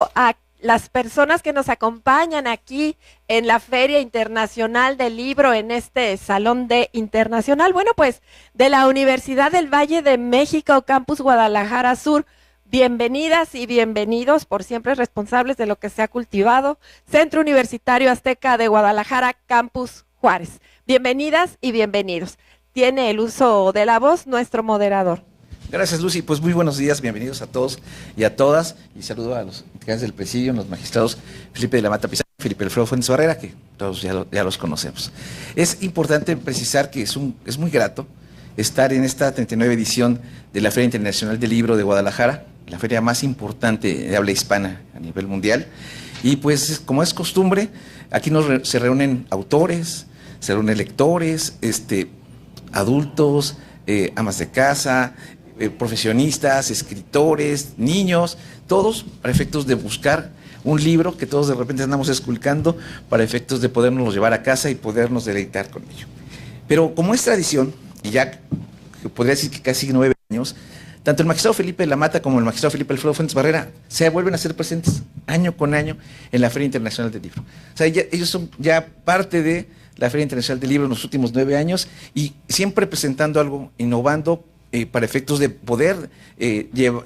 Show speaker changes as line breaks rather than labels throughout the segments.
A las personas que nos acompañan aquí en la Feria Internacional del Libro, en este Salón de Internacional, bueno, pues de la Universidad del Valle de México, Campus Guadalajara Sur. Bienvenidas y bienvenidos, por siempre responsables de lo que se ha cultivado, Centro Universitario Azteca de Guadalajara, Campus Juárez. Bienvenidas y bienvenidos. Tiene el uso de la voz nuestro moderador.
Gracias, Lucy. Pues muy buenos días, bienvenidos a todos y a todas. Y saludo a los integrantes del presidio, los magistrados Felipe de la Mata Pizarro y Felipe Alfredo Fuentes Barrera, que todos ya los conocemos. Es importante precisar que es muy grato estar en esta 39 edición de la Feria Internacional del Libro de Guadalajara, la feria más importante de habla hispana a nivel mundial. Y pues, como es costumbre, aquí se reúnen autores, se reúnen lectores, adultos, amas de casa, profesionistas, escritores, niños, todos para efectos de buscar un libro que todos de repente andamos esculcando para efectos de podernos llevar a casa y podernos deleitar con ello. Pero como es tradición, y ya podría decir que casi 9 años, tanto el magistrado Felipe de la Mata como el magistrado Felipe Alfredo Fuentes Barrera se vuelven a ser presentes año con año en la Feria Internacional del Libro. O sea, ellos son ya parte de la Feria Internacional del Libro en los últimos 9 años y siempre presentando algo, innovando, para efectos de poder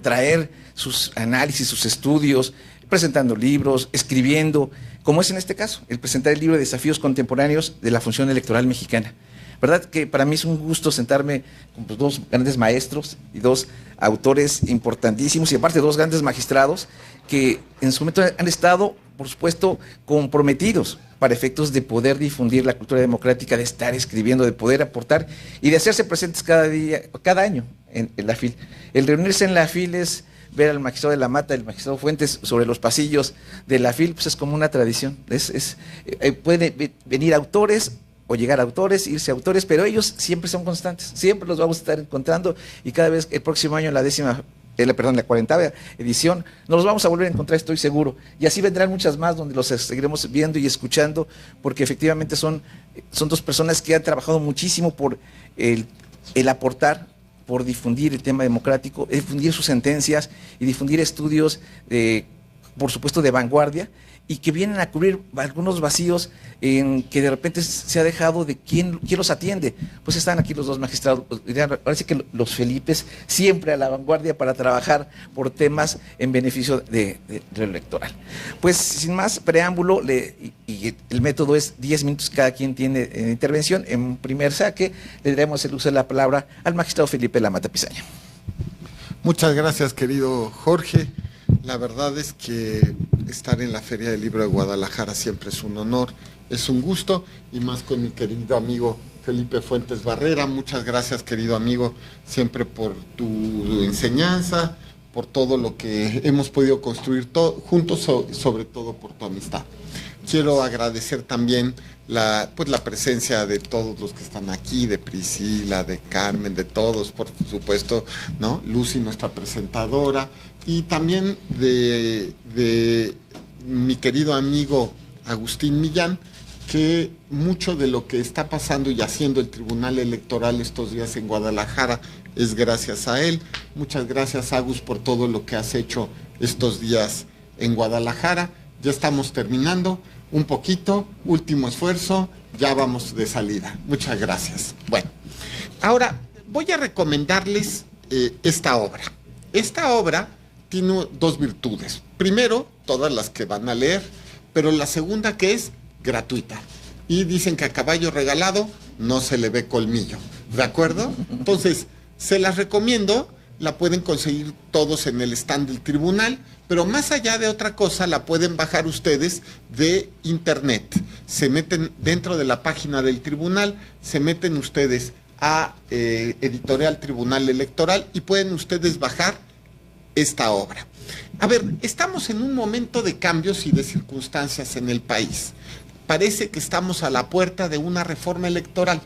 traer sus análisis, sus estudios, presentando libros, escribiendo, como es en este caso, el presentar el libro de Desafíos Contemporáneos de la Función Electoral Mexicana. ¿Verdad? Que para mí es un gusto sentarme con dos grandes maestros y dos autores importantísimos y aparte dos grandes magistrados que en su momento han estado, por supuesto, comprometidos para efectos de poder difundir la cultura democrática, de estar escribiendo, de poder aportar y de hacerse presentes cada año en la FIL. El reunirse en la FIL es ver al magistrado de la Mata, el magistrado Fuentes sobre los pasillos de la FIL, pues es como una tradición. Pueden venir autores o llegar a autores, irse a autores, pero ellos siempre son constantes, siempre los vamos a estar encontrando y cada vez el próximo año, la 40ª edición, nos los vamos a volver a encontrar, estoy seguro, y así vendrán muchas más donde los seguiremos viendo y escuchando, porque efectivamente son dos personas que han trabajado muchísimo por el aportar, por difundir el tema democrático, difundir sus sentencias y difundir estudios, por supuesto, de vanguardia, y que vienen a cubrir algunos vacíos en que de repente se ha dejado de quién los atiende. Pues están aquí los dos magistrados, parece que los Felipes siempre a la vanguardia para trabajar por temas en beneficio de lo electoral. Pues sin más preámbulo, y el método es 10 minutos cada quien tiene intervención. En un primer saque le daremos el uso de la palabra al magistrado Felipe de la Mata Pizarro.
Muchas gracias, querido Jorge. La verdad es que estar en la Feria del Libro de Guadalajara siempre es un honor, es un gusto, y más con mi querido amigo Felipe Fuentes Barrera. Muchas gracias, querido amigo, siempre por tu enseñanza, por todo lo que hemos podido construir juntos, sobre todo por tu amistad. Quiero agradecer también la presencia de todos los que están aquí, de Priscila, de Carmen, de todos, por supuesto, ¿no? Lucy, nuestra presentadora, y también de mi querido amigo Agustín Millán, que mucho de lo que está pasando y haciendo el Tribunal Electoral estos días en Guadalajara es gracias a él. Muchas gracias, Agus, por todo lo que has hecho estos días en Guadalajara. Ya estamos terminando un poquito, último esfuerzo, ya vamos de salida. Muchas gracias. Bueno, ahora voy a recomendarles esta obra. Esta obra tiene dos virtudes. Primero, todas las que van a leer, pero la segunda, que es gratuita. Y dicen que a caballo regalado no se le ve colmillo, ¿de acuerdo? Entonces, se las recomiendo. La pueden conseguir todos en el stand del tribunal, pero más allá de otra cosa, la pueden bajar ustedes de internet. Se meten dentro de la página del tribunal, se meten ustedes a Editorial Tribunal Electoral y pueden ustedes bajar esta obra. A ver, estamos en un momento de cambios y de circunstancias en el país. Parece que estamos a la puerta de una reforma electoral.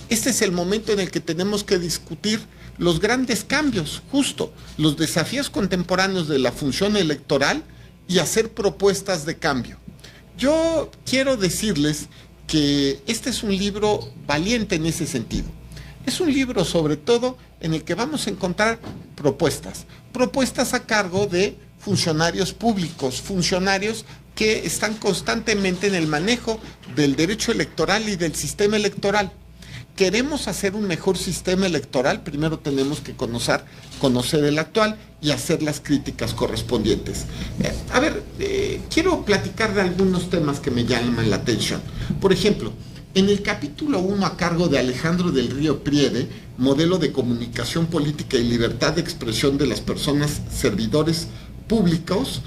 Este es el momento en el que tenemos que discutir los grandes cambios, justo, los desafíos contemporáneos de la función electoral y hacer propuestas de cambio. Yo quiero decirles que este es un libro valiente en ese sentido. Es un libro, sobre todo, en el que vamos a encontrar propuestas a cargo de funcionarios públicos, funcionarios que están constantemente en el manejo del derecho electoral y del sistema electoral. Queremos hacer un mejor sistema electoral, primero tenemos que conocer el actual y hacer las críticas correspondientes. Quiero platicar de algunos temas que me llaman la atención. Por ejemplo, en el capítulo 1 a cargo de Alejandro del Río Priede, modelo de comunicación política y libertad de expresión de las personas servidores públicos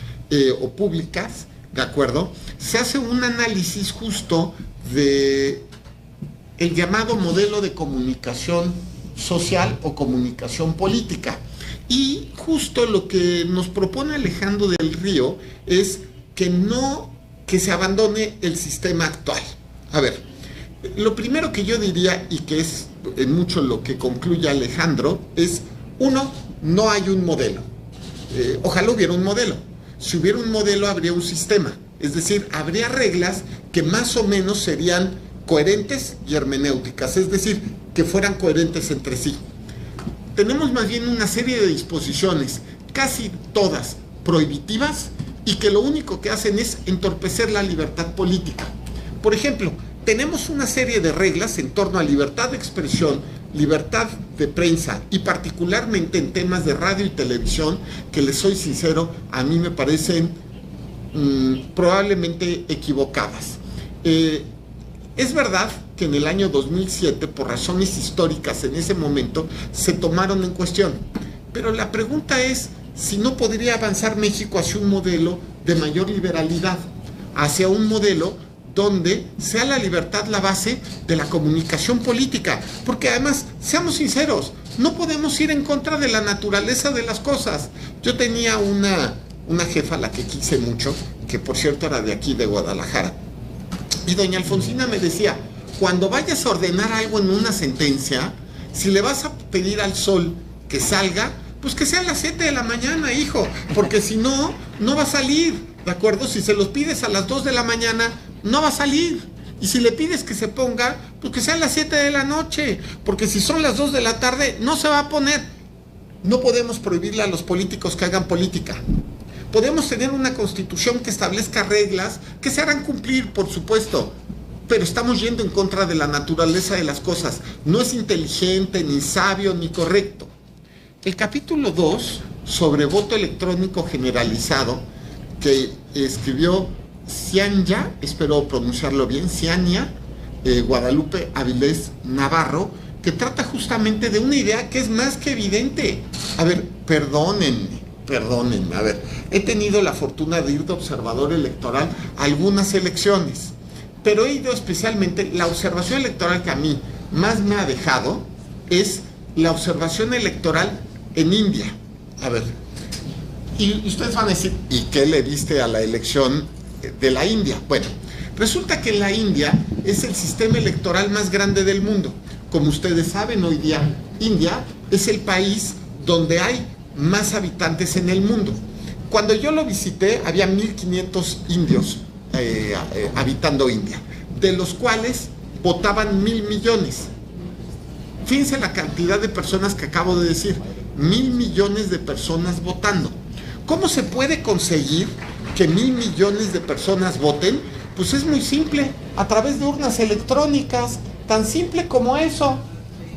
o públicas, ¿de acuerdo? Se hace un análisis justo de el llamado modelo de comunicación social o comunicación política. Y justo lo que nos propone Alejandro del Río es que se abandone el sistema actual. A ver, lo primero que yo diría, y que es en mucho lo que concluye Alejandro, es, uno, no hay un modelo. Ojalá hubiera un modelo. Si hubiera un modelo, habría un sistema. Es decir, habría reglas que más o menos serían coherentes y hermenéuticas, es decir, que fueran coherentes entre sí. Tenemos más bien una serie de disposiciones, casi todas prohibitivas, y que lo único que hacen es entorpecer la libertad política. Por ejemplo, tenemos una serie de reglas en torno a libertad de expresión, libertad de prensa y particularmente en temas de radio y televisión que, les soy sincero, a mí me parecen probablemente equivocadas. Es verdad que en el año 2007, por razones históricas en ese momento, se tomaron en cuestión, pero la pregunta es si no podría avanzar México hacia un modelo de mayor liberalidad, hacia un modelo donde sea la libertad la base de la comunicación política, porque además, seamos sinceros, no podemos ir en contra de la naturaleza de las cosas. Yo tenía una jefa a la que quise mucho, que por cierto era de aquí, de Guadalajara, y doña Alfonsina me decía, cuando vayas a ordenar algo en una sentencia, si le vas a pedir al sol que salga, pues que sea a las 7 de la mañana, hijo, porque si no, no va a salir, ¿de acuerdo? Si se los pides a las 2 de la mañana, no va a salir. Y si le pides que se ponga, pues que sea a las 7 de la noche, porque si son las 2 de la tarde, no se va a poner. No podemos prohibirle a los políticos que hagan política. Podemos tener una constitución que establezca reglas que se harán cumplir, por supuesto, pero estamos yendo en contra de la naturaleza de las cosas. No es inteligente, ni sabio, ni correcto. El capítulo 2, sobre voto electrónico generalizado, que escribió Cianya, espero pronunciarlo bien, Cianya Guadalupe Avilés Navarro, que trata justamente de una idea que es más que evidente. A ver, perdónenme, a ver, he tenido la fortuna de ir de observador electoral a algunas elecciones, pero he ido especialmente, la observación electoral que a mí más me ha dejado es la observación electoral en India. A ver, y ustedes van a decir, ¿y qué le viste a la elección de la India? Bueno, resulta que en la India es el sistema electoral más grande del mundo. Como ustedes saben, hoy día India es el país donde hay más habitantes en el mundo. Cuando yo lo visité, había 1.500 indios habitando India, de los cuales votaban 1.000 millones. Fíjense la cantidad de personas que acabo de decir, 1.000 millones de personas votando. ¿Cómo se puede conseguir que 1.000 millones de personas voten? Pues es muy simple, a través de urnas electrónicas, tan simple como eso.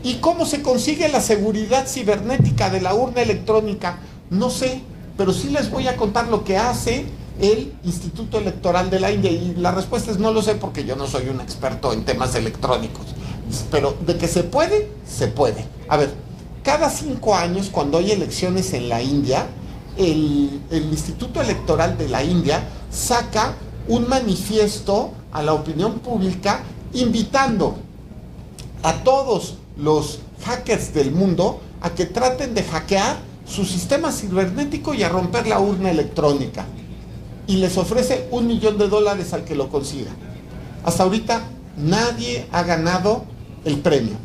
¿Y cómo se consigue la seguridad cibernética de la urna electrónica? No sé, pero sí les voy a contar lo que hace el Instituto Electoral de la India, y la respuesta es no lo sé porque yo no soy un experto en temas electrónicos, pero de que se puede, se puede. A ver, cada 5 años cuando hay elecciones en la India, el Instituto Electoral de la India saca un manifiesto a la opinión pública invitando a todos los hackers del mundo a que traten de hackear su sistema cibernético y a romper la urna electrónica. Y les ofrece $1 millón al que lo consiga. Hasta ahorita nadie ha ganado el premio.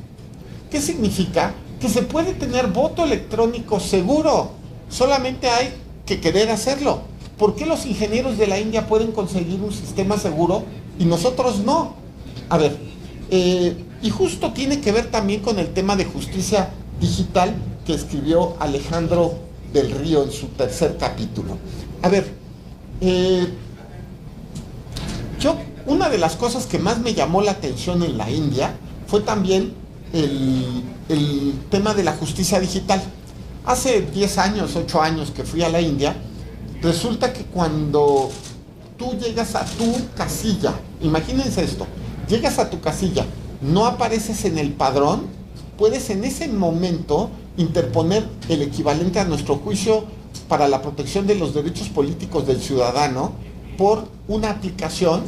¿Qué significa? Que se puede tener voto electrónico seguro. Solamente hay que querer hacerlo. ¿Por qué los ingenieros de la India pueden conseguir un sistema seguro y nosotros no? A ver, y justo tiene que ver también con el tema de justicia digital que escribió Alejandro del Río en su tercer capítulo. A ver, una de las cosas que más me llamó la atención en la India fue también el tema de la justicia digital. Hace 10 años, 8 años que fui a la India, resulta que cuando tú llegas a tu casilla, imagínense esto, llegas a tu casilla, no apareces en el padrón, puedes en ese momento interponer el equivalente a nuestro juicio para la protección de los derechos políticos del ciudadano por una aplicación,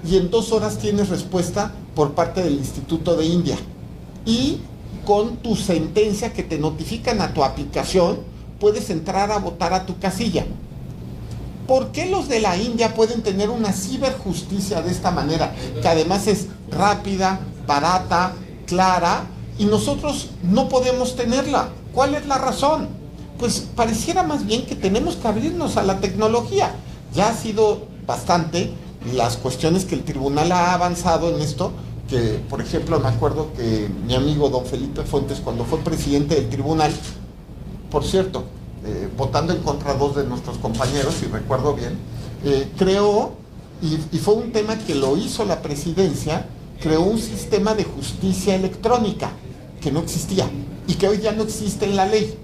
y en 2 horas tienes respuesta por parte del Instituto de India. Y con tu sentencia que te notifican a tu aplicación, puedes entrar a votar a tu casilla. ¿Por qué los de la India pueden tener una ciberjusticia de esta manera, que además es rápida, barata, clara, y nosotros no podemos tenerla? ¿Cuál es la razón? Pues pareciera más bien que tenemos que abrirnos a la tecnología. Ya ha sido bastante las cuestiones que el tribunal ha avanzado en esto, que por ejemplo me acuerdo que mi amigo don Felipe Fuentes, cuando fue presidente del tribunal, por cierto, votando en contra 2 de nuestros compañeros, si recuerdo bien, creó, y fue un tema que lo hizo la presidencia, creó un sistema de justicia electrónica que no existía y que hoy ya no existe en la ley.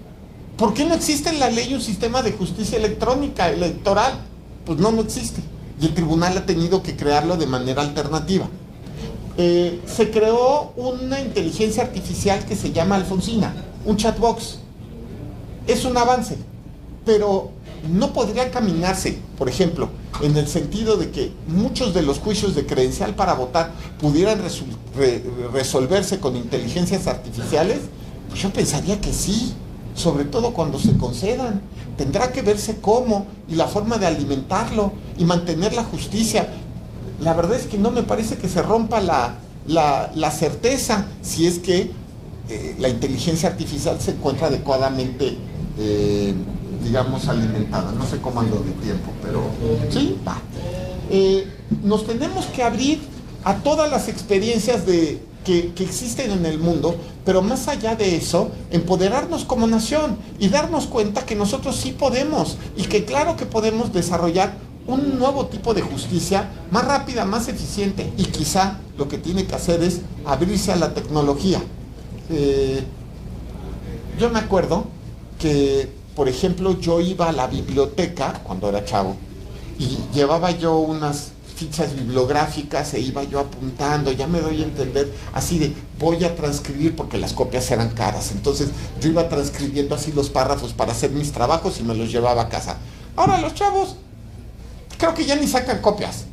¿Por qué no existe en la ley un sistema de justicia electrónica electoral? Pues no existe, y el tribunal ha tenido que crearlo de manera alternativa. Se creó una inteligencia artificial que se llama Alfonsina, un chatbox. Es un avance, pero no podría caminarse, por ejemplo, en el sentido de que muchos de los juicios de credencial para votar pudieran resolverse con inteligencias artificiales. Pues yo pensaría que sí, sobre todo cuando se concedan. Tendrá que verse cómo y la forma de alimentarlo y mantener la justicia. La verdad es que no me parece que se rompa la certeza si es que la inteligencia artificial se encuentra adecuadamente, digamos, alimentada. No sé cómo ando de tiempo, pero sí, va. Nos tenemos que abrir a todas las experiencias que existen en el mundo, pero más allá de eso, empoderarnos como nación y darnos cuenta que nosotros sí podemos, y que claro que podemos desarrollar un nuevo tipo de justicia más rápida, más eficiente, y quizá lo que tiene que hacer es abrirse a la tecnología. Yo me acuerdo que, por ejemplo, yo iba a la biblioteca cuando era chavo y llevaba yo unas fichas bibliográficas e iba yo apuntando, ya me doy a entender, así de voy a transcribir, porque las copias eran caras, entonces yo iba transcribiendo así los párrafos para hacer mis trabajos y me los llevaba a casa. Ahora los chavos creo que ya ni sacan copias.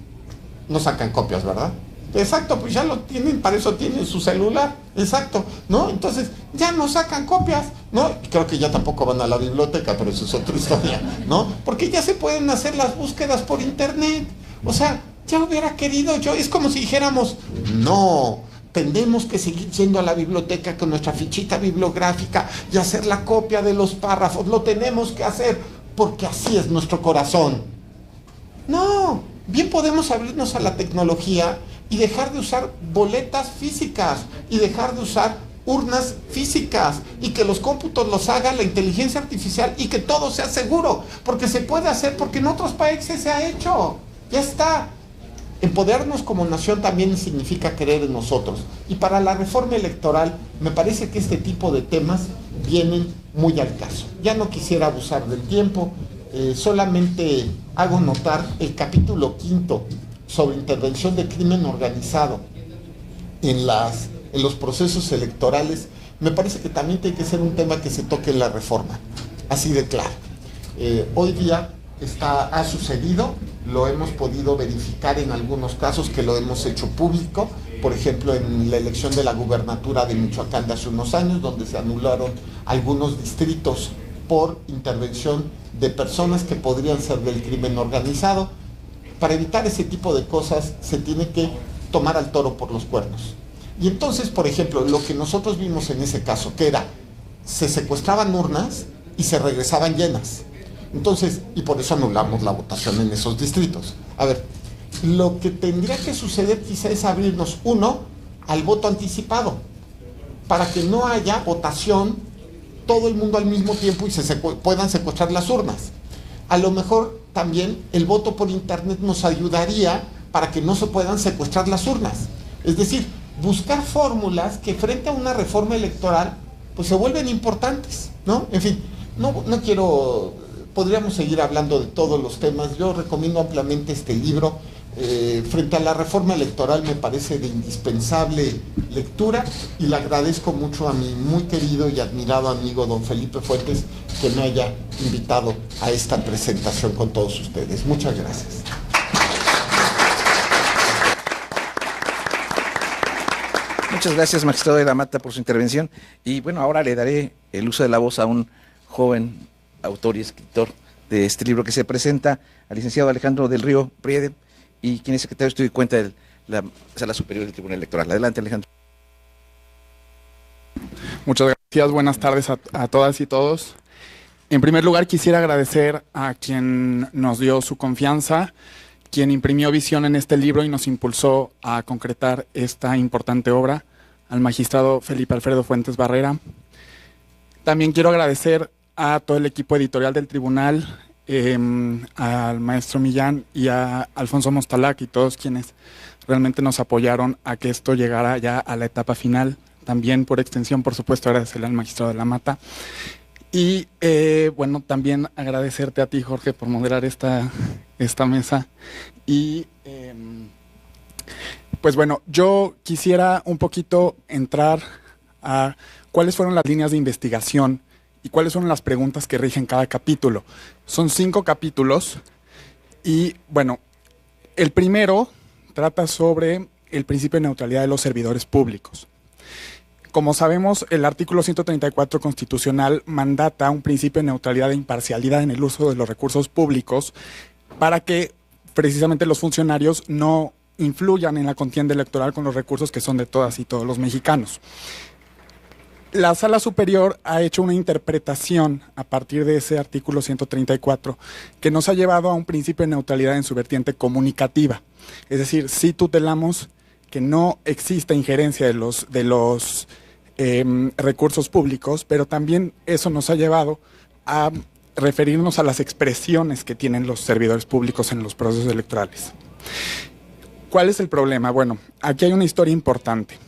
No sacan copias, ¿verdad? Exacto, pues ya lo tienen, para eso tienen su celular, exacto, ¿no? Entonces, ya no sacan copias, ¿no? Y creo que ya tampoco van a la biblioteca, pero eso es otra historia, ¿no? Porque ya se pueden hacer las búsquedas por internet. O sea, ya hubiera querido yo, es como si dijéramos, no, tenemos que seguir yendo a la biblioteca con nuestra fichita bibliográfica y hacer la copia de los párrafos, lo tenemos que hacer, porque así es nuestro corazón. No, bien podemos abrirnos a la tecnología y dejar de usar boletas físicas y dejar de usar urnas físicas, y que los cómputos los haga la inteligencia artificial y que todo sea seguro, porque se puede hacer, porque en otros países se ha hecho, ya está. Empoderarnos como nación también significa creer en nosotros, y para la reforma electoral me parece que este tipo de temas vienen muy al caso. Ya no quisiera abusar del tiempo, solamente hago notar el capítulo 5 sobre intervención de crimen organizado en los procesos electorales. Me parece que también tiene que ser un tema que se toque en la reforma, así de claro. Hoy día ha sucedido, lo hemos podido verificar en algunos casos que lo hemos hecho público, por ejemplo en la elección de la gubernatura de Michoacán de hace unos años, donde se anularon algunos distritos por intervención de personas que podrían ser del crimen organizado. Para evitar ese tipo de cosas se tiene que tomar al toro por los cuernos. Y entonces, por ejemplo, lo que nosotros vimos en ese caso, que era, se secuestraban urnas y se regresaban llenas. Entonces, y por eso anulamos la votación en esos distritos. A ver, lo que tendría que suceder quizá es abrirnos, uno, al voto anticipado, para que no haya votación todo el mundo al mismo tiempo y puedan secuestrar las urnas. A lo mejor también el voto por internet nos ayudaría para que no se puedan secuestrar las urnas. Es decir, buscar fórmulas que frente a una reforma electoral pues se vuelven importantes, ¿no? En fin, no quiero, podríamos seguir hablando de todos los temas. Yo recomiendo ampliamente este libro. Frente a la reforma electoral me parece de indispensable lectura y le agradezco mucho a mi muy querido y admirado amigo don Felipe Fuentes que me haya invitado a esta presentación con todos ustedes. Muchas gracias.
Muchas gracias, magistrado de la Mata, por su intervención. Y bueno, ahora le daré el uso de la voz a un joven autor y escritor de este libro que se presenta, al licenciado Alejandro del Río Priede, y quien es secretario de Estudio y Cuenta de la Sala Superior del Tribunal Electoral. Adelante, Alejandro.
Muchas gracias, buenas tardes a todas y todos. En primer lugar, quisiera agradecer a quien nos dio su confianza, quien imprimió visión en este libro y nos impulsó a concretar esta importante obra, al magistrado Felipe Alfredo Fuentes Barrera. También quiero agradecer a todo el equipo editorial del tribunal, al maestro Millán y a Alfonso Mostalac y todos quienes realmente nos apoyaron a que esto llegara ya a la etapa final. También por extensión, por supuesto, agradecerle al magistrado de la Mata. Y bueno, también agradecerte a ti, Jorge, por moderar esta mesa. Y pues bueno, yo quisiera un poquito entrar a cuáles fueron las líneas de investigación y cuáles son las preguntas que rigen cada capítulo. Son 5 capítulos y bueno, el primero trata sobre el principio de neutralidad de los servidores públicos. Como sabemos, el artículo 134 constitucional mandata un principio de neutralidad e imparcialidad en el uso de los recursos públicos para que precisamente los funcionarios no influyan en la contienda electoral con los recursos que son de todas y todos los mexicanos. La Sala Superior ha hecho una interpretación a partir de ese artículo 134 que nos ha llevado a un principio de neutralidad en su vertiente comunicativa. Es decir, sí tutelamos que no exista injerencia de los recursos públicos, pero también eso nos ha llevado a referirnos a las expresiones que tienen los servidores públicos en los procesos electorales. ¿Cuál es el problema? Bueno, aquí hay una historia importante.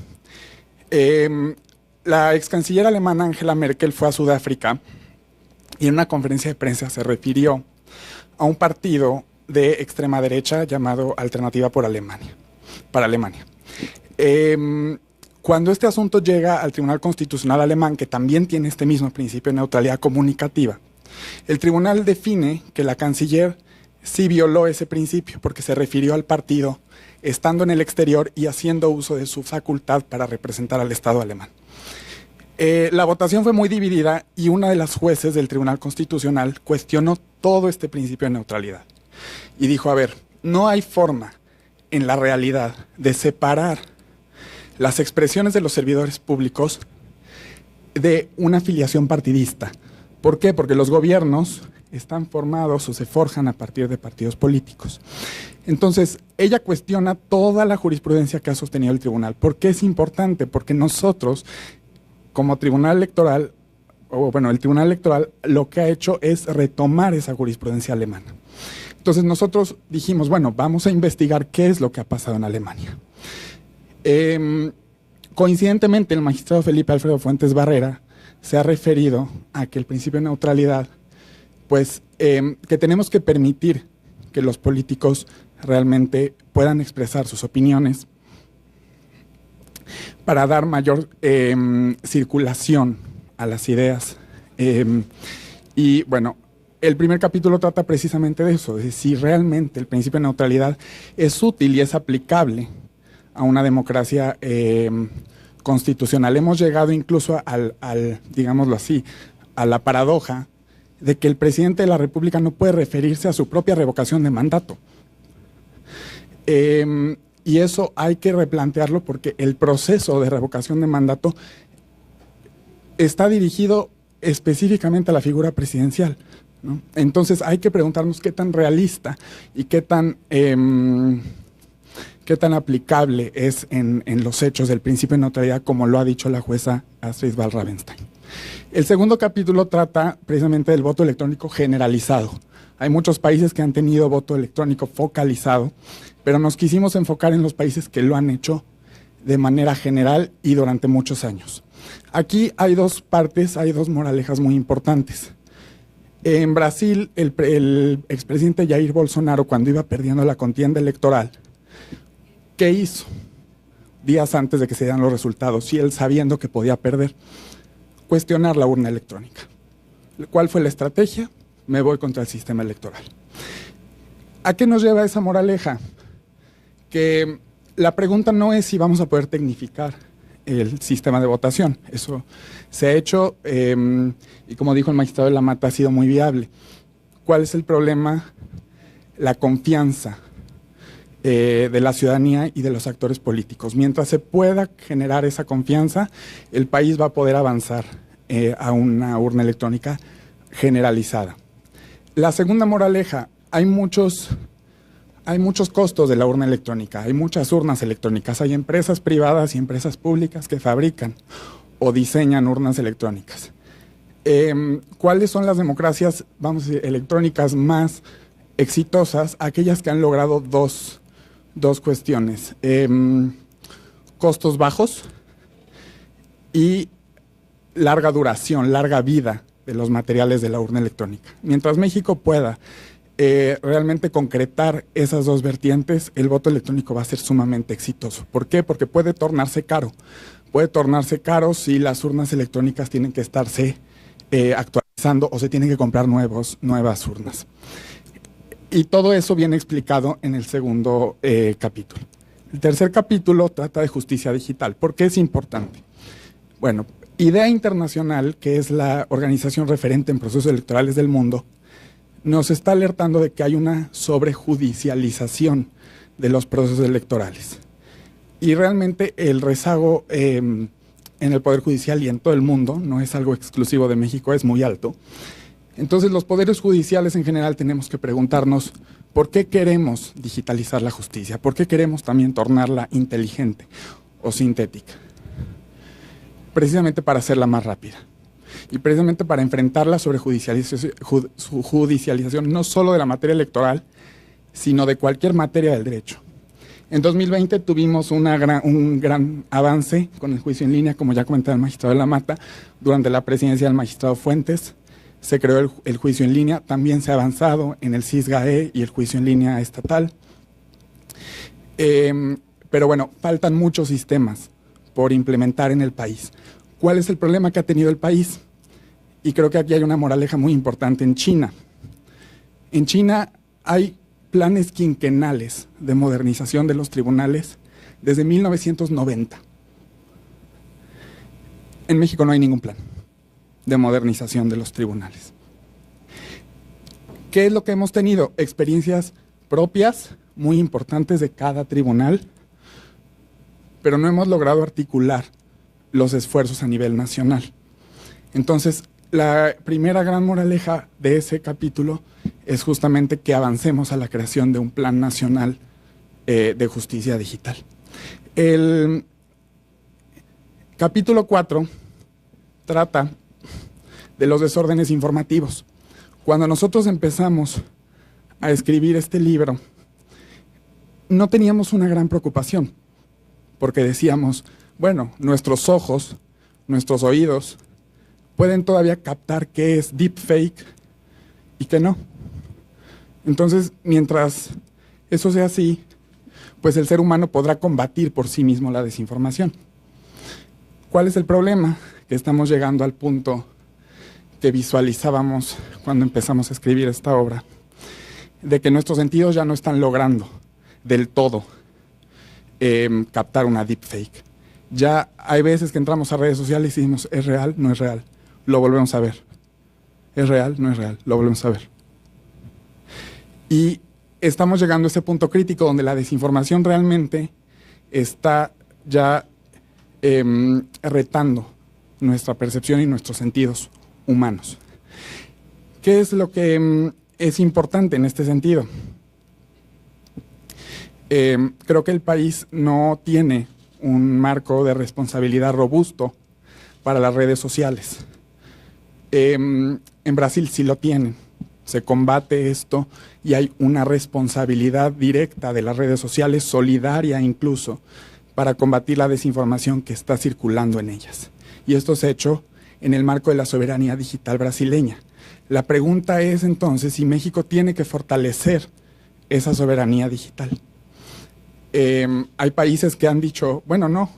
La ex canciller alemana Angela Merkel fue a Sudáfrica y en una conferencia de prensa se refirió a un partido de extrema derecha llamado Alternativa para Alemania. Cuando este asunto llega al Tribunal Constitucional alemán, que también tiene este mismo principio de neutralidad comunicativa, el tribunal define que la canciller sí violó ese principio porque se refirió al partido estando en el exterior y haciendo uso de su facultad para representar al Estado alemán. La votación fue muy dividida y una de las jueces del Tribunal Constitucional cuestionó todo este principio de neutralidad y dijo, a ver, no hay forma en la realidad de separar las expresiones de los servidores públicos de una afiliación partidista. ¿Por qué? Porque los gobiernos están formados o se forjan a partir de partidos políticos. Entonces, ella cuestiona toda la jurisprudencia que ha sostenido el tribunal. ¿Por qué es importante? Porque nosotros, como tribunal electoral, el tribunal electoral lo que ha hecho es retomar esa jurisprudencia alemana. Entonces nosotros dijimos, bueno, vamos a investigar qué es lo que ha pasado en Alemania. Coincidentemente, el magistrado Felipe Alfredo Fuentes Barrera se ha referido a que el principio de neutralidad, pues, que tenemos que permitir que los políticos realmente puedan expresar sus opiniones para dar mayor circulación a las ideas. Y bueno, el primer capítulo trata precisamente de eso, de si realmente el principio de neutralidad es útil y es aplicable a una democracia constitucional. Hemos llegado incluso digámoslo así, a la paradoja de que el presidente de la República no puede referirse a su propia revocación de mandato. Y eso hay que replantearlo porque el proceso de revocación de mandato está dirigido específicamente a la figura presidencial, ¿no? Entonces hay que preguntarnos qué tan realista y qué tan aplicable es en los hechos del principio de neutralidad, como lo ha dicho la jueza Astrid Ball-Ravenstein. El segundo capítulo trata precisamente del voto electrónico generalizado. Hay muchos países que han tenido voto electrónico focalizado, pero nos quisimos enfocar en los países que lo han hecho de manera general y durante muchos años. Aquí hay dos partes, hay dos moralejas muy importantes. En Brasil, el expresidente Jair Bolsonaro, cuando iba perdiendo la contienda electoral, ¿qué hizo? Días antes de que se dieran los resultados, y él sabiendo que podía perder, cuestionar la urna electrónica. ¿Cuál fue la estrategia? Me voy contra el sistema electoral. ¿A qué nos lleva esa moraleja? Que la pregunta no es si vamos a poder tecnificar el sistema de votación. Eso se ha hecho y, como dijo el magistrado de la Mata, ha sido muy viable. ¿Cuál es el problema? La confianza de la ciudadanía y de los actores políticos. Mientras se pueda generar esa confianza, el país va a poder avanzar a una urna electrónica generalizada. La segunda moraleja, hay muchos costos de la urna electrónica, hay muchas urnas electrónicas, hay empresas privadas y empresas públicas que fabrican o diseñan urnas electrónicas. ¿Cuáles son las democracias, vamos a decir, electrónicas más exitosas? Aquellas que han logrado dos cuestiones: costos bajos y larga duración, larga vida de los materiales de la urna electrónica. Mientras México pueda realmente concretar esas dos vertientes, el voto electrónico va a ser sumamente exitoso. ¿Por qué? Porque puede tornarse caro. Puede tornarse caro si las urnas electrónicas tienen que estarse actualizando o se tienen que comprar nuevas urnas. Y todo eso viene explicado en el segundo capítulo. El tercer capítulo trata de justicia digital. ¿Por qué es importante? Bueno, IDEA Internacional, que es la organización referente en procesos electorales del mundo, nos está alertando de que hay una sobrejudicialización de los procesos electorales. Y realmente el rezago en el Poder Judicial y en todo el mundo, no es algo exclusivo de México, es muy alto. Entonces, los poderes judiciales en general tenemos que preguntarnos por qué queremos digitalizar la justicia, por qué queremos también tornarla inteligente o sintética. Precisamente para hacerla más rápida y precisamente para enfrentar la sobrejudicialización no solo de la materia electoral, sino de cualquier materia del derecho. En 2020 tuvimos un gran avance con el juicio en línea, como ya comentaba el magistrado de la Mata. Durante la presidencia del magistrado Fuentes se creó el juicio en línea. También se ha avanzado en el SISGAE y el juicio en línea estatal. Pero bueno, faltan muchos sistemas por implementar en el país. ¿Cuál es el problema que ha tenido el país? Y creo que aquí hay una moraleja muy importante. En China hay planes quinquenales de modernización de los tribunales desde 1990. En México no hay ningún plan de modernización de los tribunales. ¿Qué es lo que hemos tenido? Experiencias propias muy importantes de cada tribunal, pero no hemos logrado articular los esfuerzos a nivel nacional. Entonces, la primera gran moraleja de ese capítulo es justamente que avancemos a la creación de un plan nacional de justicia digital. El capítulo 4 trata de los desórdenes informativos. Cuando nosotros empezamos a escribir este libro, no teníamos una gran preocupación, porque decíamos, bueno, nuestros ojos, nuestros oídos, pueden todavía captar qué es deepfake y qué no. Entonces, mientras eso sea así, pues el ser humano podrá combatir por sí mismo la desinformación. ¿Cuál es el problema? Que estamos llegando al punto que visualizábamos cuando empezamos a escribir esta obra, de que nuestros sentidos ya no están logrando del todo captar una deepfake. Ya hay veces que entramos a redes sociales y decimos, ¿es real? ¿No es real? Lo volvemos a ver. ¿Es real? ¿No es real? Lo volvemos a ver. Y estamos llegando a ese punto crítico donde la desinformación realmente está ya retando nuestra percepción y nuestros sentidos humanos. ¿Qué es lo que es importante en este sentido? Creo que el país no tiene un marco de responsabilidad robusto para las redes sociales. En Brasil sí lo tienen. Se combate esto y hay una responsabilidad directa de las redes sociales, solidaria incluso, para combatir la desinformación que está circulando en ellas. Y esto se ha hecho en el marco de la soberanía digital brasileña. La pregunta es entonces si México tiene que fortalecer esa soberanía digital. Hay países que han dicho, bueno, no,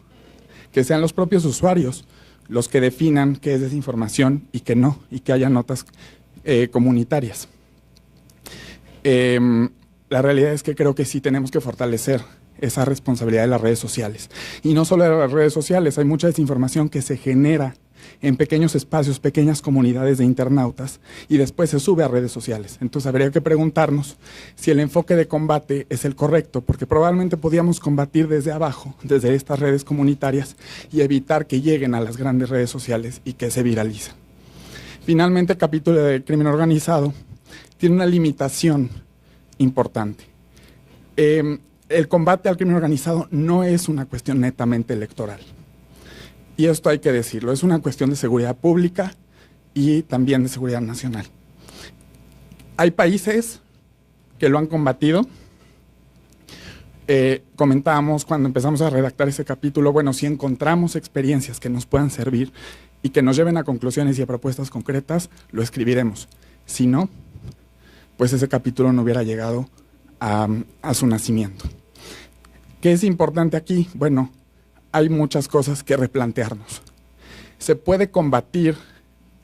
que sean los propios usuarios los que definan qué es desinformación y qué no, y que haya notas comunitarias. La realidad es que creo que sí tenemos que fortalecer esa responsabilidad de las redes sociales. Y no solo de las redes sociales, hay mucha desinformación que se genera en pequeños espacios, pequeñas comunidades de internautas, y después se sube a redes sociales. Entonces habría que preguntarnos si el enfoque de combate es el correcto, porque probablemente podíamos combatir desde abajo, desde estas redes comunitarias, y evitar que lleguen a las grandes redes sociales y que se viralicen. Finalmente, el capítulo de crimen organizado tiene una limitación importante. El combate al crimen organizado no es una cuestión netamente electoral. Y esto hay que decirlo, es una cuestión de seguridad pública y también de seguridad nacional. Hay países que lo han combatido. Comentábamos cuando empezamos a redactar ese capítulo, bueno, si encontramos experiencias que nos puedan servir y que nos lleven a conclusiones y a propuestas concretas, lo escribiremos. Si no, pues ese capítulo no hubiera llegado a su nacimiento. ¿Qué es importante aquí? Bueno, hay muchas cosas que replantearnos. ¿Se puede combatir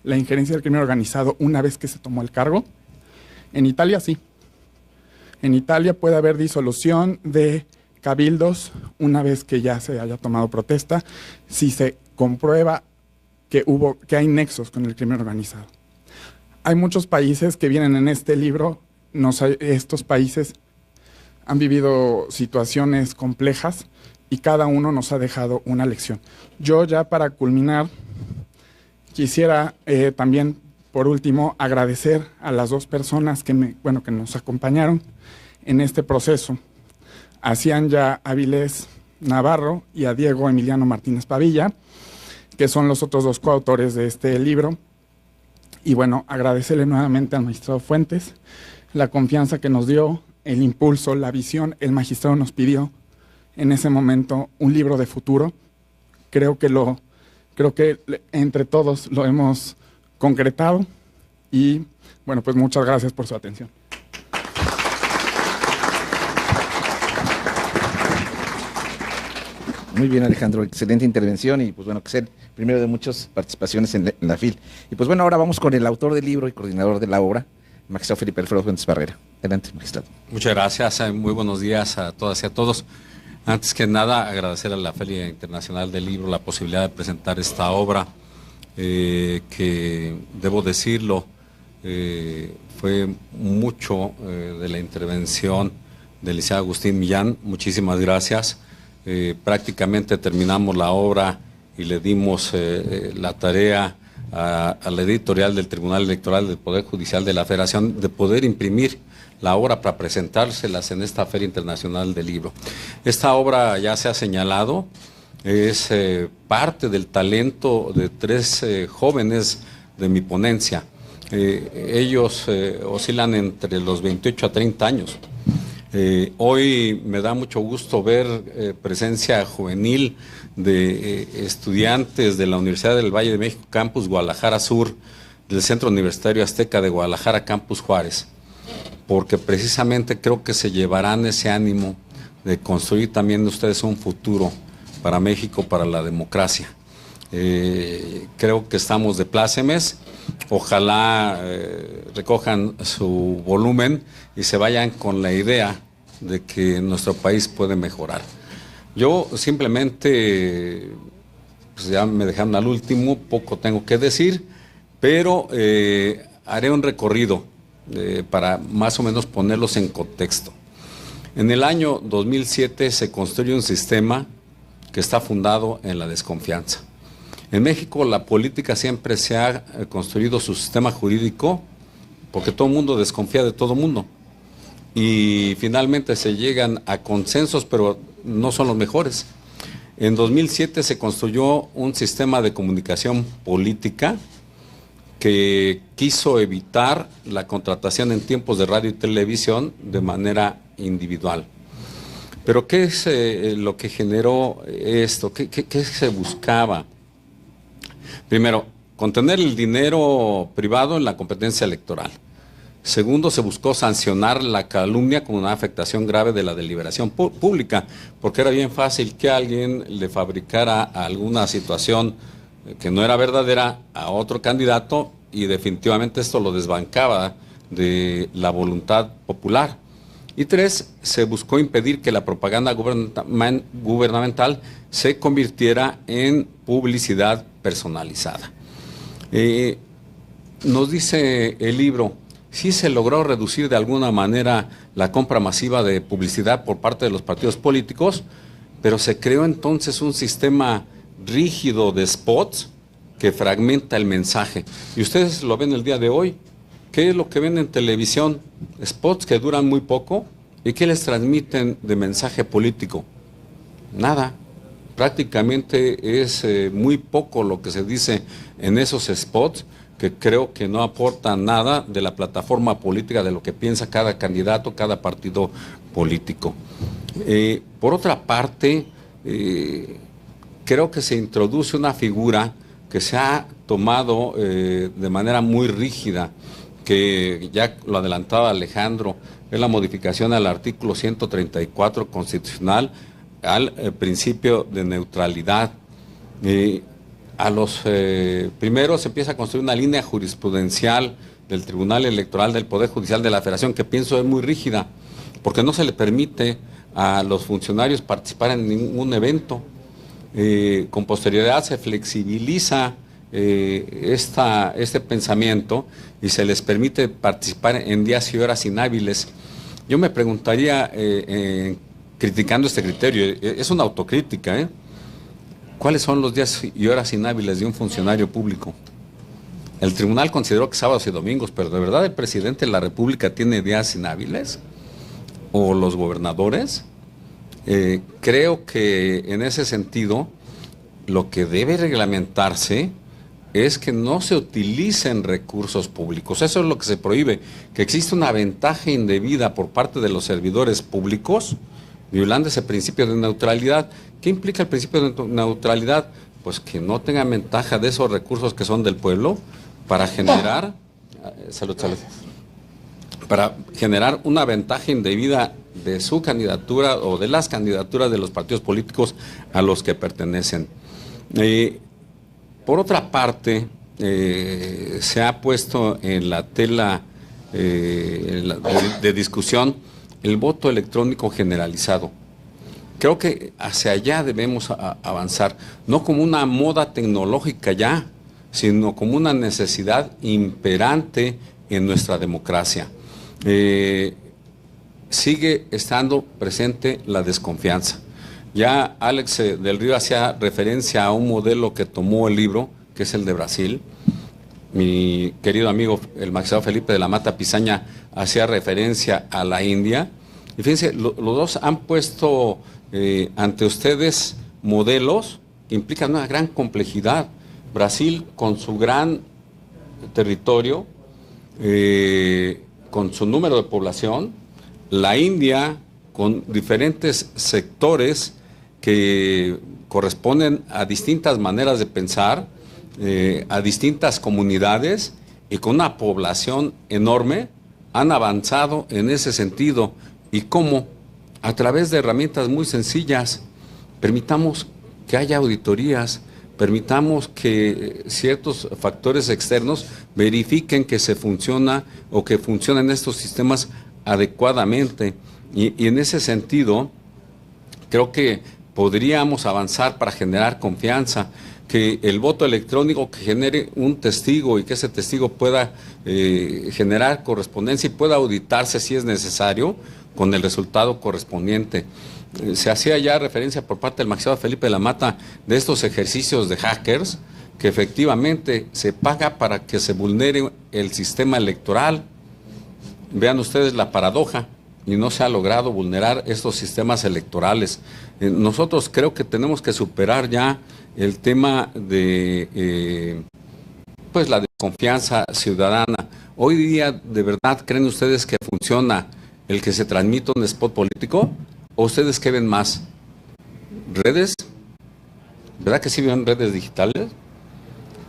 la injerencia del crimen organizado una vez que se tomó el cargo? En Italia sí. En Italia puede haber disolución de cabildos una vez que ya se haya tomado protesta, si se comprueba que hay nexos con el crimen organizado. Hay muchos países que vienen en este libro, estos países han vivido situaciones complejas y cada uno nos ha dejado una lección. Yo ya para culminar, quisiera también, por último, agradecer a las dos personas que nos acompañaron en este proceso, a Cianya Avilés Navarro y a Diego Emiliano Martínez Pavilla, que son los otros dos coautores de este libro. Y bueno, agradecerle nuevamente al magistrado Fuentes la confianza que nos dio, el impulso, la visión. El magistrado nos pidió en ese momento un libro de futuro. Creo que entre todos lo hemos concretado y bueno, pues muchas gracias por su atención.
Muy bien, Alejandro, excelente intervención y pues bueno, que sea el primero de muchas participaciones en la FIL. Y pues bueno, ahora vamos con el autor del libro y coordinador de la obra, el magistrado Felipe Alfredo Fuentes Barrera. Adelante, magistrado.
Muchas gracias, muy buenos días a todas y a todos. Antes que nada, agradecer a la Feria Internacional del Libro la posibilidad de presentar esta obra, que debo decirlo, fue mucho de la intervención del licenciado Agustín Millán. Muchísimas gracias. Prácticamente terminamos la obra y le dimos la tarea a la editorial del Tribunal Electoral del Poder Judicial de la Federación de poder imprimir la obra para presentárselas en esta Feria Internacional del Libro. Esta obra, ya se ha señalado, es parte del talento de tres jóvenes de mi ponencia. Ellos oscilan entre los 28 a 30 años. Hoy me da mucho gusto ver presencia juvenil de estudiantes de la Universidad del Valle de México, Campus Guadalajara Sur, del Centro Universitario Azteca de Guadalajara, Campus Juárez, porque precisamente creo que se llevarán ese ánimo de construir también ustedes un futuro para México, para la democracia. Creo que estamos de plácemes. Ojalá recojan su volumen y se vayan con la idea de que nuestro país puede mejorar. Yo simplemente, pues ya me dejaron al último, poco tengo que decir, pero haré un recorrido para más o menos ponerlos en contexto. En el año 2007 se construye un sistema que está fundado en la desconfianza. En México la política siempre se ha construido su sistema jurídico porque todo el mundo desconfía de todo el mundo y finalmente se llegan a consensos, pero no son los mejores. En 2007 se construyó un sistema de comunicación política que quiso evitar la contratación en tiempos de radio y televisión de manera individual. Pero ¿qué es lo que generó esto? ¿Qué se buscaba? Primero, contener el dinero privado en la competencia electoral. Segundo, se buscó sancionar la calumnia como una afectación grave de la deliberación pública, porque era bien fácil que alguien le fabricara alguna situación que no era verdadera a otro candidato y definitivamente esto lo desbancaba de la voluntad popular. Y tres, se buscó impedir que la propaganda gubernamental se convirtiera en publicidad personalizada. Nos dice el libro, sí se logró reducir de alguna manera la compra masiva de publicidad por parte de los partidos políticos, pero se creó entonces un sistema rígido de spots que fragmenta el mensaje. Y ustedes lo ven el día de hoy. ¿Qué es lo que ven en televisión? Spots que duran muy poco. ¿Y qué les transmiten de mensaje político? Nada. Prácticamente es muy poco lo que se dice en esos spots, que creo que no aportan nada de la plataforma política, de lo que piensa cada candidato, cada partido político. Por otra parte, creo que se introduce una figura que se ha tomado de manera muy rígida, que ya lo adelantaba Alejandro, es la modificación al artículo 134 constitucional al principio de neutralidad. A los primeros se empieza a construir una línea jurisprudencial del Tribunal Electoral del Poder Judicial de la Federación, que pienso es muy rígida, porque no se le permite a los funcionarios participar en ningún evento. Con posterioridad se flexibiliza este pensamiento y se les permite participar en días y horas inhábiles. Yo me preguntaría, criticando este criterio, es una autocrítica, ¿cuáles son los días y horas inhábiles de un funcionario público? El tribunal consideró que sábados y domingos, pero ¿de verdad el presidente de la República tiene días inhábiles? ¿O los gobernadores? Creo que en ese sentido lo que debe reglamentarse es que no se utilicen recursos públicos. Eso es lo que se prohíbe, que existe una ventaja indebida por parte de los servidores públicos, violando ese principio de neutralidad. ¿Qué implica el principio de neutralidad? Pues que no tengan ventaja de esos recursos que son del pueblo para generar, para generar una ventaja indebida de su candidatura o de las candidaturas de los partidos políticos a los que pertenecen. Por otra parte, se ha puesto en la tela de discusión el voto electrónico generalizado. Creo que hacia allá debemos avanzar, no como una moda tecnológica ya, sino como una necesidad imperante en nuestra democracia. Sigue estando presente la desconfianza. Ya Alex del Río hacía referencia a un modelo que tomó el libro, que es el de Brasil. Mi querido amigo, el magistrado Felipe de la Mata Pisaña, hacía referencia a la India. Y fíjense, los dos han puesto ante ustedes modelos que implican una gran complejidad. Brasil, con su gran territorio, con su número de población, la India con diferentes sectores que corresponden a distintas maneras de pensar, a distintas comunidades y con una población enorme, han avanzado en ese sentido. ¿Y cómo? A través de herramientas muy sencillas. Permitamos que haya auditorías, permitamos que ciertos factores externos verifiquen que se funciona o que funcionan estos sistemas adecuadamente. Y en ese sentido, creo que podríamos avanzar para generar confianza, que el voto electrónico que genere un testigo y que ese testigo pueda generar correspondencia y pueda auditarse si es necesario con el resultado correspondiente. Se hacía ya referencia por parte del magistrado Felipe de la Mata de estos ejercicios de hackers, que efectivamente se paga para que se vulnere el sistema electoral. Vean ustedes la paradoja, y no se ha logrado vulnerar estos sistemas electorales. Nosotros creo que tenemos que superar ya el tema de pues la confianza ciudadana. Hoy día, ¿de verdad creen ustedes que funciona el que se transmite un spot político? ¿O ustedes qué ven más? ¿Redes? ¿Verdad que sí ven redes digitales?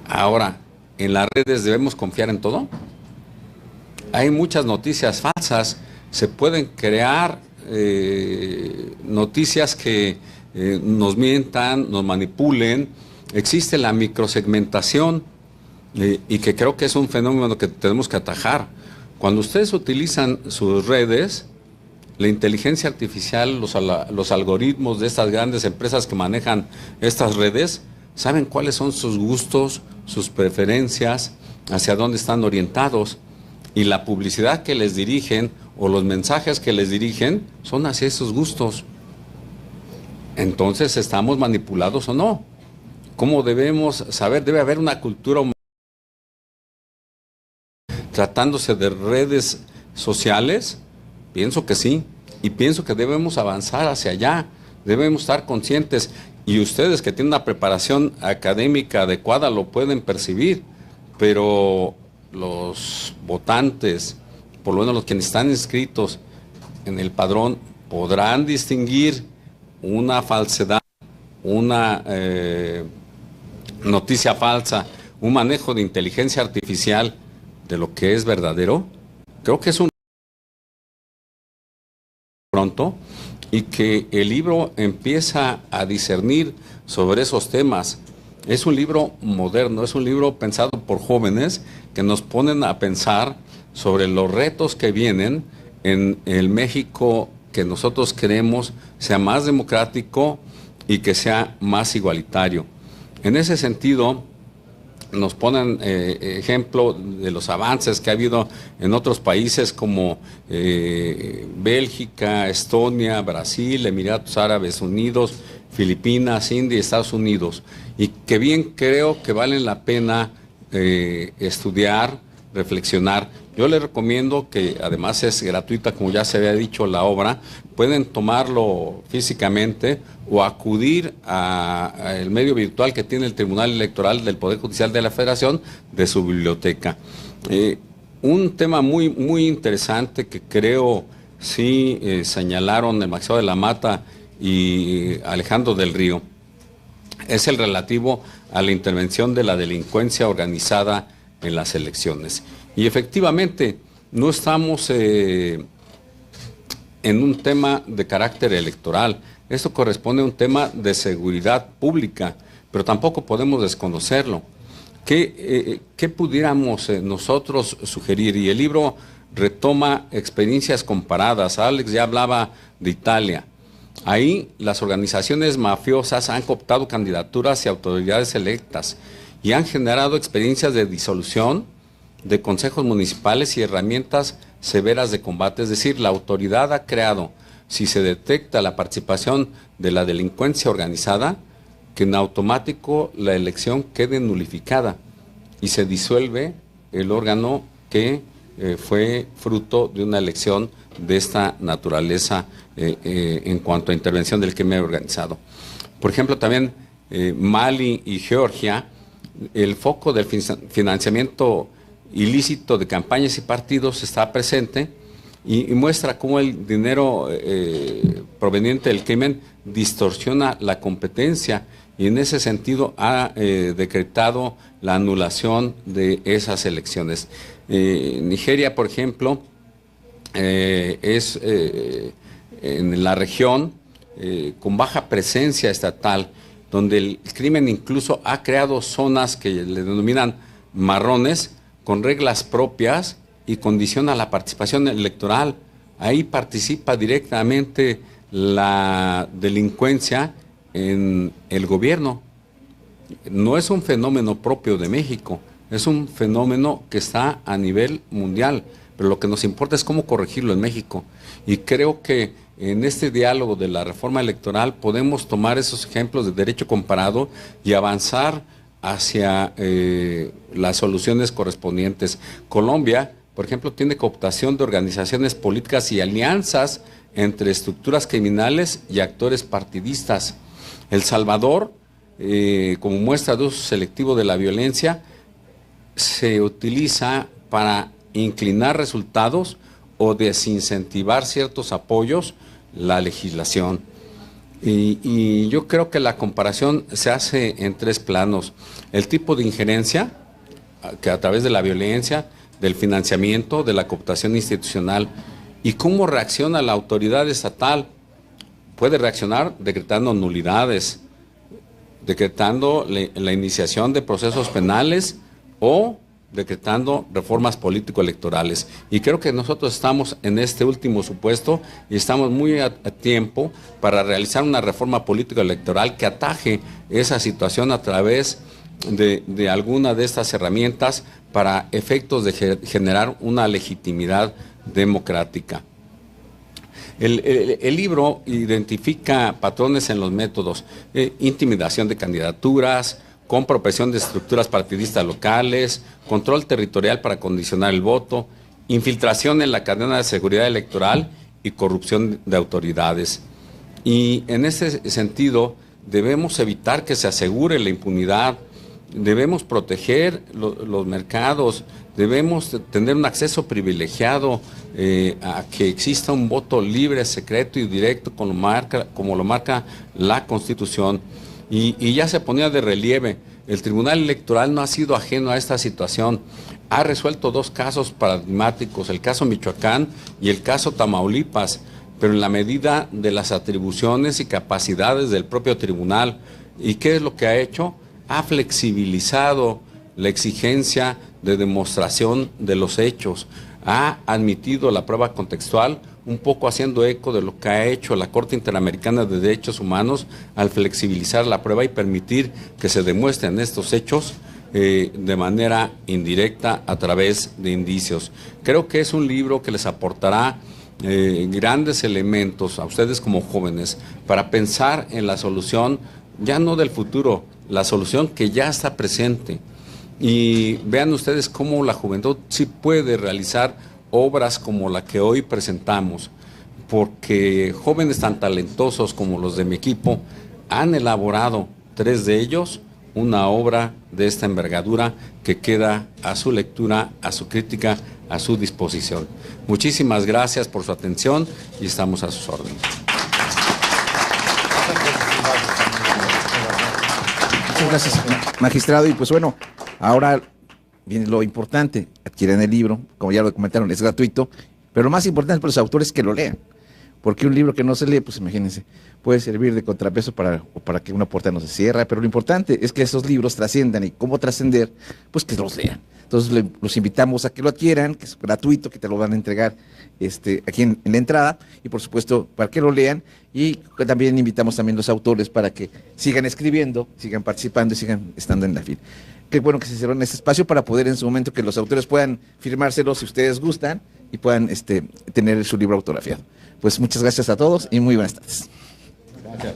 Ahora, ¿en las redes debemos confiar en todo? Hay muchas noticias falsas. Se pueden crear noticias que nos mientan, nos manipulen. Existe la microsegmentación y que creo que es un fenómeno que tenemos que atajar. Cuando ustedes utilizan sus redes, la inteligencia artificial, los algoritmos de estas grandes empresas que manejan estas redes, saben cuáles son sus gustos, sus preferencias, hacia dónde están orientados. Y la publicidad que les dirigen o los mensajes que les dirigen son hacia esos gustos. Entonces, ¿estamos manipulados o no? ¿Cómo debemos saber? Debe haber una cultura humana. Tratándose de redes sociales, pienso que sí, y pienso que debemos avanzar hacia allá, debemos estar conscientes, y ustedes que tienen una preparación académica adecuada lo pueden percibir, pero los votantes, por lo menos los que están inscritos en el padrón, podrán distinguir una falsedad, una noticia falsa, un manejo de inteligencia artificial de lo que es verdadero. Creo que es un pronto y que el libro empieza a discernir sobre esos temas. Es un libro moderno, es un libro pensado por jóvenes que nos ponen a pensar sobre los retos que vienen en el México que nosotros queremos sea más democrático y que sea más igualitario. En ese sentido, nos ponen ejemplo de los avances que ha habido en otros países como Bélgica, Estonia, Brasil, Emiratos Árabes Unidos, Filipinas, India y Estados Unidos. Y que bien creo que valen la pena estudiar, reflexionar. Yo les recomiendo que además es gratuita, como ya se había dicho, la obra. Pueden tomarlo físicamente o acudir al medio virtual que tiene el Tribunal Electoral del Poder Judicial de la Federación de su biblioteca. Un tema muy, muy interesante que creo sí señalaron el magistrado de la Mata y Alejandro del Río es el relativo a la intervención de la delincuencia organizada en las elecciones. Y efectivamente, no estamos en un tema de carácter electoral. Esto corresponde a un tema de seguridad pública, pero tampoco podemos desconocerlo. ¿Qué pudiéramos nosotros sugerir? Y el libro retoma experiencias comparadas. Alex ya hablaba de Italia. Ahí las organizaciones mafiosas han cooptado candidaturas y autoridades electas y han generado experiencias de disolución de consejos municipales y herramientas severas de combate. Es decir, la autoridad ha creado, si se detecta la participación de la delincuencia organizada, que en automático la elección quede nulificada y se disuelve el órgano que fue fruto de una elección de esta naturaleza en cuanto a intervención del crimen organizado. Por ejemplo, también Mali y Georgia, el foco del financiamiento ilícito de campañas y partidos está presente y muestra cómo el dinero proveniente del crimen distorsiona la competencia y en ese sentido ha decretado la anulación de esas elecciones. Nigeria, por ejemplo, es en la región con baja presencia estatal, donde el crimen incluso ha creado zonas que le denominan marrones, con reglas propias y condiciona la participación electoral. Ahí participa directamente la delincuencia en el gobierno. No es un fenómeno propio de México, es un fenómeno que está a nivel mundial, pero lo que nos importa es cómo corregirlo en México. Y creo que en este diálogo de la reforma electoral podemos tomar esos ejemplos de derecho comparado y avanzar hacia las soluciones correspondientes. Colombia, por ejemplo, tiene cooptación de organizaciones políticas y alianzas entre estructuras criminales y actores partidistas. El Salvador, como muestra de uso selectivo de la violencia, se utiliza para inclinar resultados o desincentivar ciertos apoyos la legislación. Y yo creo que la comparación se hace en 3 planos. El tipo de injerencia, que a través de la violencia, del financiamiento, de la cooptación institucional, y cómo reacciona la autoridad estatal. Puede reaccionar decretando nulidades, decretando la iniciación de procesos penales o decretando reformas político-electorales. Y creo que nosotros estamos en este último supuesto y estamos muy a tiempo para realizar una reforma político-electoral que ataje esa situación a través de alguna de estas herramientas para efectos de generar una legitimidad democrática. El libro identifica patrones en los métodos, intimidación de candidaturas, compra o presión de estructuras partidistas locales, control territorial para condicionar el voto, infiltración en la cadena de seguridad electoral y corrupción de autoridades. Y en ese sentido debemos evitar que se asegure la impunidad, debemos proteger los mercados, debemos tener un acceso privilegiado a que exista un voto libre, secreto y directo como lo marca la Constitución. Y ya se ponía de relieve, el Tribunal Electoral no ha sido ajeno a esta situación, ha resuelto 2 casos paradigmáticos, el caso Michoacán y el caso Tamaulipas, pero en la medida de las atribuciones y capacidades del propio tribunal. ¿Y qué es lo que ha hecho? Ha flexibilizado la exigencia de demostración de los hechos, ha admitido la prueba contextual, un poco haciendo eco de lo que ha hecho la Corte Interamericana de Derechos Humanos al flexibilizar la prueba y permitir que se demuestren estos hechos de manera indirecta a través de indicios. Creo que es un libro que les aportará grandes elementos a ustedes como jóvenes para pensar en la solución, ya no del futuro, la solución que ya está presente. Y vean ustedes cómo la juventud sí puede realizar obras como la que hoy presentamos, porque jóvenes tan talentosos como los de mi equipo han elaborado, 3 de ellos, una obra de esta envergadura que queda a su lectura, a su crítica, a su disposición. Muchísimas gracias por su atención y estamos a sus órdenes.
Muchas gracias, magistrado. Y pues bueno, ahora viene lo importante, adquieren el libro, como ya lo comentaron, es gratuito, pero lo más importante para los autores que lo lean, porque un libro que no se lee, pues imagínense, puede servir de contrapeso para que una puerta no se cierre, pero lo importante es que esos libros trasciendan, y cómo trascender, pues que los lean. Entonces los invitamos a que lo adquieran, que es gratuito, que te lo van a entregar aquí en la entrada, y por supuesto para que lo lean, y también invitamos también a los autores para que sigan escribiendo, sigan participando y sigan estando en la fila. Qué bueno que se cerró en este espacio para poder en su momento que los autores puedan firmárselo si ustedes gustan y puedan tener su libro autografiado. Pues muchas gracias a todos y muy buenas tardes.
Gracias.